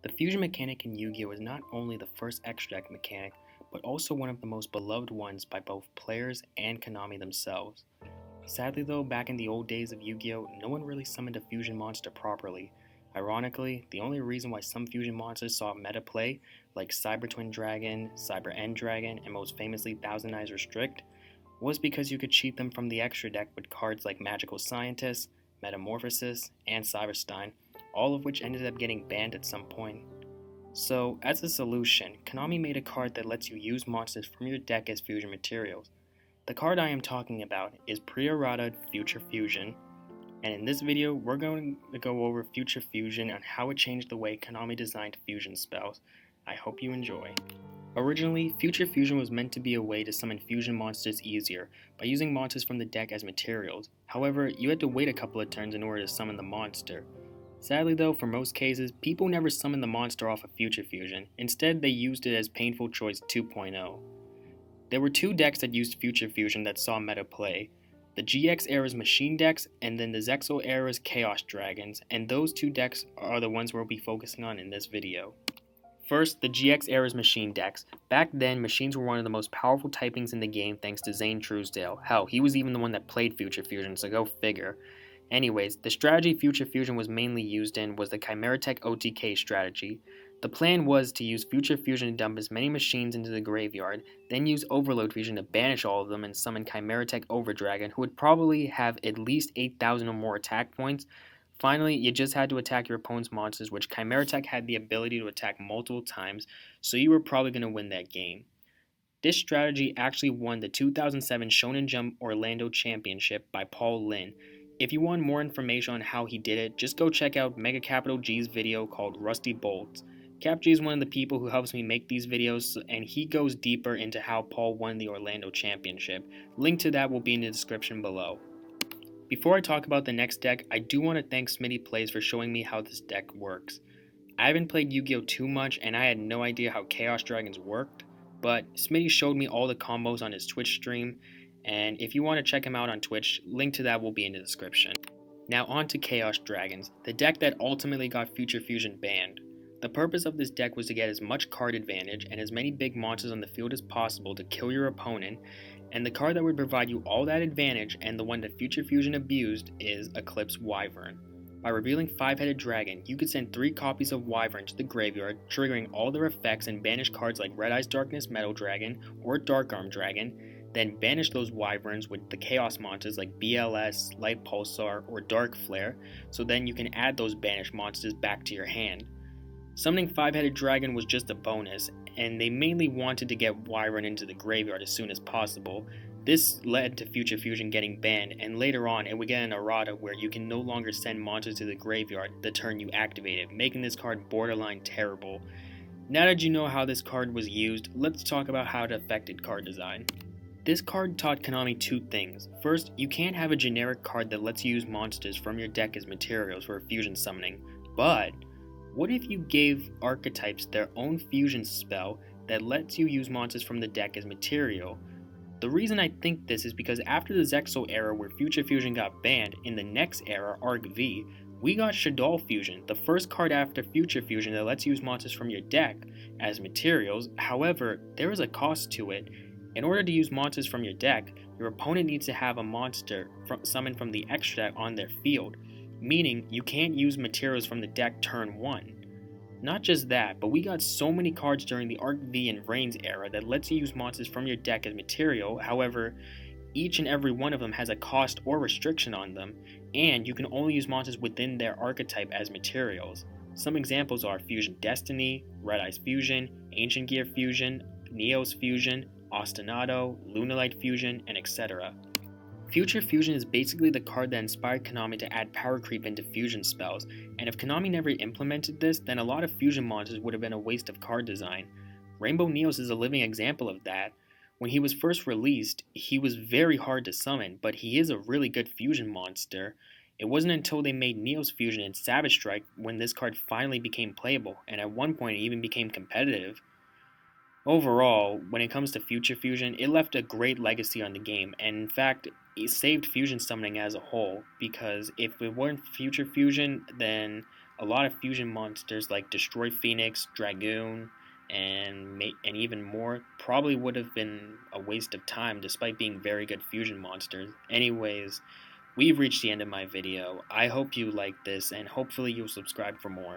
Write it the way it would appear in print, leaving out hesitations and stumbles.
The fusion mechanic in Yu-Gi-Oh! Is not only the first extra deck mechanic, but also one of the most beloved ones by both players and Konami themselves. Sadly though, back in the old days of Yu-Gi-Oh!, no one really summoned a fusion monster properly. Ironically, the only reason why some fusion monsters saw meta play, like Cyber Twin Dragon, Cyber End Dragon, and most famously Thousand Eyes Restrict, was because you could cheat them from the extra deck with cards like Magical Scientist, Metamorphosis, and Cyberstein, all of which ended up getting banned at some point. So, as a solution, Konami made a card that lets you use monsters from your deck as fusion materials. The card I am talking about is Pre-Errata Future Fusion, and in this video we're going to go over Future Fusion and how it changed the way Konami designed fusion spells. I hope you enjoy. Originally, Future Fusion was meant to be a way to summon fusion monsters easier by using monsters from the deck as materials. However, you had to wait a couple of turns in order to summon the monster. Sadly though, for most cases, people never summoned the monster off of Future Fusion. Instead, they used it as Painful Choice 2.0. There were two decks that used Future Fusion that saw meta play. The GX Era's Machine decks and then the Zexal Era's Chaos Dragons, and those two decks are the ones we'll be focusing on in this video. First, the GX Era's Machine decks. Back then, machines were one of the most powerful typings in the game thanks to Zane Truesdale. Hell, he was even the one that played Future Fusion, so go figure. Anyways, the strategy Future Fusion was mainly used in was the Chimeratech OTK strategy. The plan was to use Future Fusion to dump as many machines into the graveyard, then use Overload Fusion to banish all of them and summon Chimeratech Overdragon, who would probably have at least 8,000 or more attack points. Finally, you just had to attack your opponent's monsters, which Chimeratech had the ability to attack multiple times, so you were probably going to win that game. This strategy actually won the 2007 Shonen Jump Orlando Championship by Paul Lin. If you want more information on how he did it, just go check out Mega Capital G's video called Rusty Bolts. Cap G is one of the people who helps me make these videos, and he goes deeper into how Paul won the Orlando Championship. Link to that will be in the description below. Before I talk about the next deck, I do want to thank Smitty Plays for showing me how this deck works. I haven't played Yu-Gi-Oh! Too much, and I had no idea how Chaos Dragons worked, but Smitty showed me all the combos on his Twitch stream, and if you want to check him out on Twitch, link to that will be in the description. Now on to Chaos Dragons, the deck that ultimately got Future Fusion banned. The purpose of this deck was to get as much card advantage and as many big monsters on the field as possible to kill your opponent, and the card that would provide you all that advantage and the one that Future Fusion abused is Eclipse Wyvern. By revealing 5-headed dragon, you could send 3 copies of Wyvern to the graveyard, triggering all their effects and banish cards like Red Eyes Darkness Metal Dragon or Dark Arm Dragon, then banish those Wyverns with the Chaos monsters like BLS, Light Pulsar, or Dark Flare, so then you can add those banished monsters back to your hand. Summoning 5-headed dragon was just a bonus, and they mainly wanted to get Wyvern into the graveyard as soon as possible. This led to Future Fusion getting banned, and later on it would get an errata where you can no longer send monsters to the graveyard the turn you activate it, making this card borderline terrible. Now that you know how this card was used, let's talk about how it affected card design. This card taught Konami two things. First, you can't have a generic card that lets you use monsters from your deck as materials for fusion summoning, but what if you gave archetypes their own fusion spell that lets you use monsters from the deck as material? The reason I think this is because after the Zexal era where Future Fusion got banned, in the next era, Arc V, we got Shaddoll Fusion, the first card after Future Fusion that lets you use monsters from your deck as materials. However, there is a cost to it. In order to use monsters from your deck, your opponent needs to have a monster summoned from the extra deck on their field, meaning you can't use materials from the deck turn 1. Not just that, but we got so many cards during the Arc V and Reigns era that lets you use monsters from your deck as material. However, each and every one of them has a cost or restriction on them, and you can only use monsters within their archetype as materials. Some examples are Fusion Destiny, Red Eyes Fusion, Ancient Gear Fusion, Neos Fusion, Ostinato, Lunalight Fusion, and etc. Future Fusion is basically the card that inspired Konami to add power creep into fusion spells, and if Konami never implemented this, then a lot of fusion monsters would have been a waste of card design. Rainbow Neos is a living example of that. When he was first released, he was very hard to summon, but he is a really good fusion monster. It wasn't until they made Neos Fusion and Savage Strike when this card finally became playable, and at one point it even became competitive. Overall, when it comes to Future Fusion, it left a great legacy on the game, and in fact, it saved fusion summoning as a whole, because if it weren't Future Fusion, then A lot of fusion monsters like Destroy Phoenix, Dragoon, and even more probably would have been a waste of time despite being very good fusion monsters. Anyways, we've reached the end of my video. I hope you liked this and hopefully you'll subscribe for more.